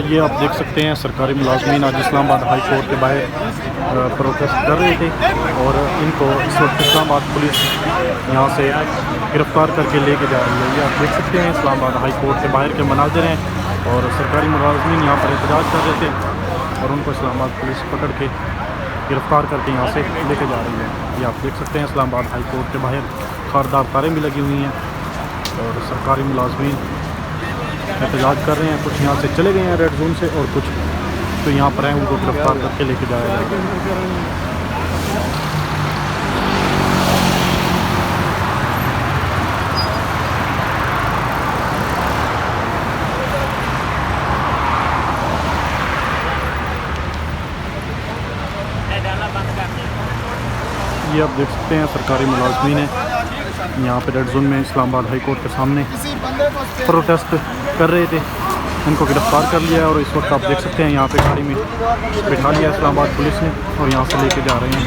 ये आप देख सकते हैं सरकारी मुलाजमीन आज इस्लामाबाद हाई कोर्ट के बाहर प्रोटेस्ट कर रहे थे और इनको इस वक्त इस्लामाबाद पुलिस यहाँ से गिरफ़्तार करके लेके जा रही है। ये आप देख सकते हैं इस्लामाबाद हाई कोर्ट के बाहर के मनाज़िर हैं और सरकारी मुलाजमीन यहाँ पर एहतजाज कर रहे थे और उनको इस्लामाबाद पुलिस पकड़ के गिरफ़्तार करके यहाँ से लेके जा रही है। ये आप देख सकते हैं इस्लामाबाद हाई कोर्ट के बाहर खारदार तारें भी लगी हुई हैं और सरकारी मुलाजमीन एहतजाज कर रहे हैं। कुछ यहाँ से चले गए हैं रेड जोन से और कुछ तो यहाँ पर हैं, उनको गिरफ़्तार करके लेके जाया जाएगा। ये आप देख सकते हैं सरकारी मुलाजमीन है यहाँ पे रेड जोन में इस्लामाबाद हाई कोर्ट के सामने प्रोटेस्ट कर रहे थे, उनको गिरफ़्तार कर लिया और इस वक्त आप देख सकते हैं यहाँ पे गाड़ी में बिठा लिया इस्लामाबाद पुलिस ने और यहाँ से लेके जा रहे हैं।